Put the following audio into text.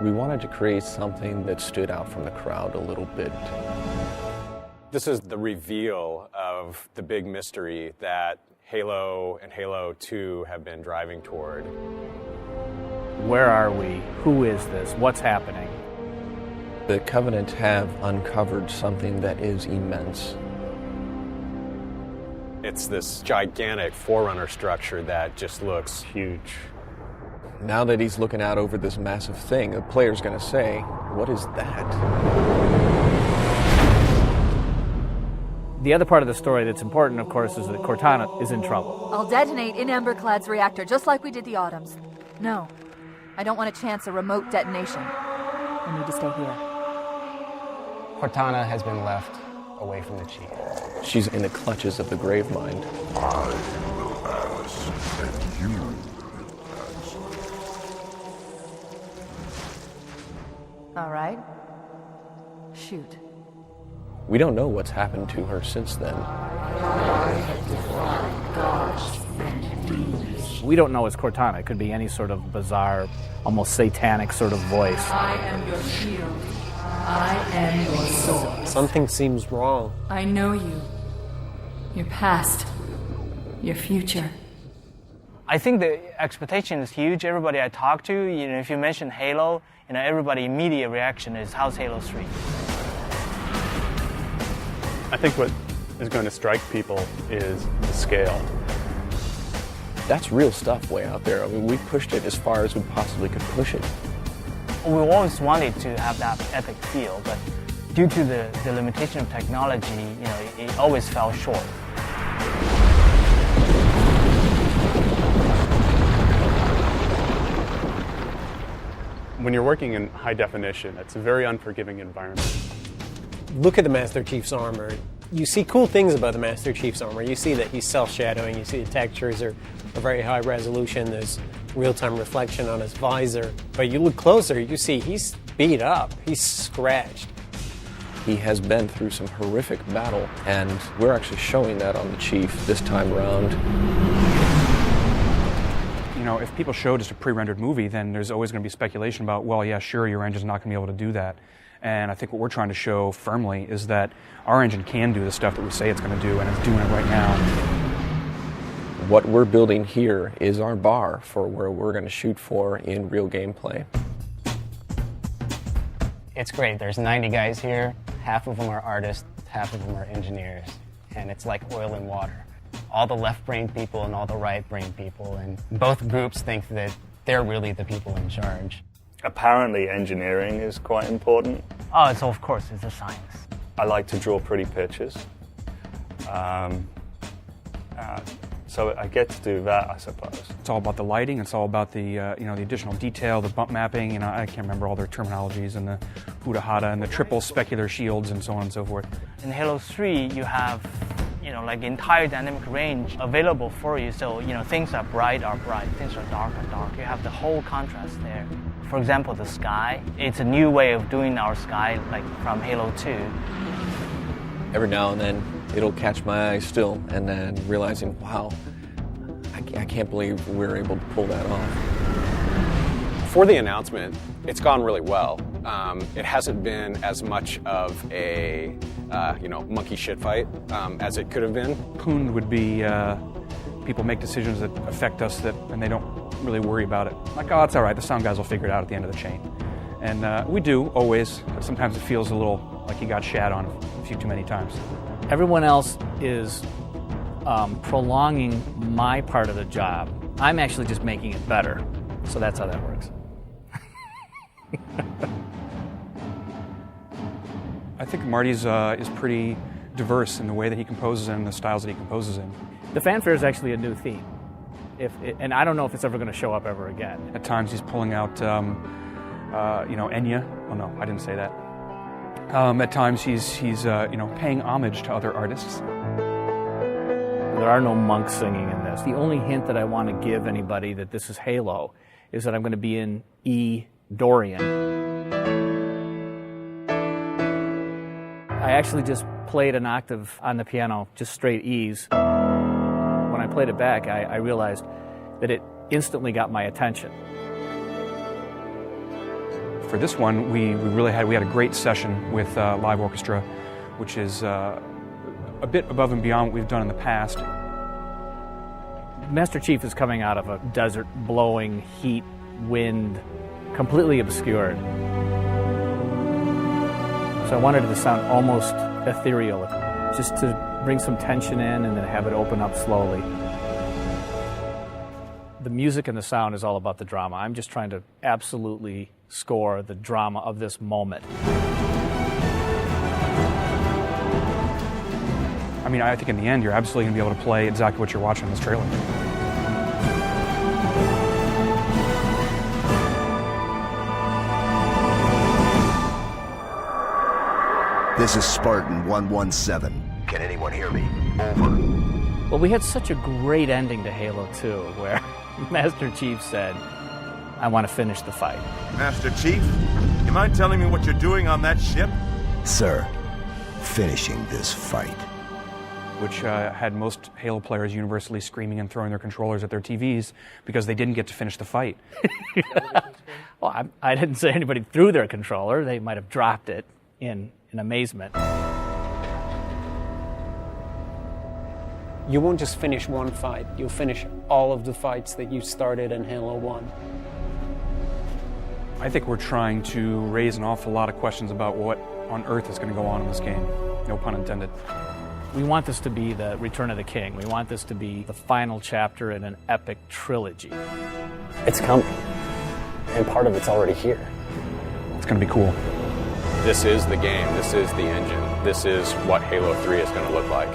We wanted to create something that stood out from the crowd a little bit. This is the reveal of the big mystery that Halo and Halo 2 have been driving toward. Where are we? Who is this? What's happening? The Covenant have uncovered something that is immense. It's this gigantic Forerunner structure that just looks huge. Now that he's looking out over this massive thing, the player's going to say, what is that? The other part of the story that's important, of course, is that Cortana is in trouble. I'll detonate in Emberclad's reactor, just like we did the Autumns. No, I don't want to chance a remote detonation. I need to stay here. Cortana has been left away from the Chief. She's in the clutches of the Gravemind. I will ask, and you will answer. All right. Shoot. We don't know what's happened to her since then. We don't know it's Cortana. It could be any sort of bizarre, almost satanic sort of voice. I am your shield. I am your sword. Something seems wrong. I know you. Your past. Your future. I think the expectation is huge. Everybody I talk to, if you mention Halo, everybody immediate reaction is, how's Halo 3? I think what is going to strike people is the scale. That's real stuff way out there. I mean, we pushed it as far as we possibly could push it. We always wanted to have that epic feel, but due to the limitation of technology, it always fell short. When you're working in high definition, it's a very unforgiving environment. Look at the Master Chief's armor. You see cool things about the Master Chief's armor. You see that he's self-shadowing. You see the textures are very high resolution. There's real-time reflection on his visor. But you look closer, you see he's beat up. He's scratched. He has been through some horrific battle, and we're actually showing that on the Chief this time around. If people show just a pre-rendered movie, then there's always going to be speculation about, well, yeah, sure, your engine's not going to be able to do that. And I think what we're trying to show firmly is that our engine can do the stuff that we say it's going to do, and it's doing it right now. What we're building here is our bar for where we're going to shoot for in real gameplay. It's great. There's 90 guys here. Half of them are artists, half of them are engineers. And it's like oil and water. All the left-brain people and all the right-brain people, and both groups think that they're really the people in charge. Apparently engineering is quite important. Oh, of course, it's a science. I like to draw pretty pictures. So I get to do that, I suppose. It's all about the lighting. It's all about the the additional detail, the bump mapping. I can't remember all their terminologies, and the Huda Hada and the triple specular shields and so on and so forth. In Halo 3, you have entire dynamic range available for you. So things are bright, things are dark. You have the whole contrast there. For example, the sky. It's a new way of doing our sky, like from Halo 2. Every now and then, it'll catch my eye still, and then realizing, wow, I can't believe we're able to pull that off. For the announcement, it's gone really well. It hasn't been as much of a monkey shit fight as it could have been. Poon would be people make decisions that affect us and they don't really worry about it. Like, oh, it's all right, the sound guys will figure it out at the end of the chain. And we do, always. Sometimes it feels a little like he got shat on a few too many times. Everyone else is prolonging my part of the job. I'm actually just making it better. So that's how that works. I think Marty's is pretty diverse in the way that he composes and the styles that he composes in. The fanfare is actually a new theme. And I don't know if it's ever going to show up ever again. At times he's pulling out, Enya. Oh no, I didn't say that. At times he's paying homage to other artists. There are no monks singing in this. The only hint that I want to give anybody that this is Halo is that I'm going to be in E Dorian. I actually just played an octave on the piano, just straight E's. When I played it back, I realized that it instantly got my attention. For this one, we had a great session with live orchestra, which is a bit above and beyond what we've done in the past. Master Chief is coming out of a desert, blowing heat, wind, completely obscured. So I wanted it to sound almost ethereal, just to bring some tension in and then have it open up slowly. The music and the sound is all about the drama. I'm just trying to absolutely score the drama of this moment. I mean, I think in the end, you're absolutely going to be able to play exactly what you're watching in this trailer. This is Spartan 117. Can anyone hear me? Over. Well, we had such a great ending to Halo 2, where Master Chief said, I want to finish the fight. Master Chief, you mind telling me what you're doing on that ship? Sir, finishing this fight. Which had most Halo players universally screaming and throwing their controllers at their TVs because they didn't get to finish the fight. Well, I didn't say anybody threw their controller. They might have dropped it in amazement. You won't just finish one fight, you'll finish all of the fights that you started in Halo 1. I think we're trying to raise an awful lot of questions about what on earth is going to go on in this game. No pun intended. We want this to be the Return of the King. We want this to be the final chapter in an epic trilogy. It's coming, and part of it's already here. It's going to be cool. This is the game. This is the engine. This is what Halo 3 is going to look like.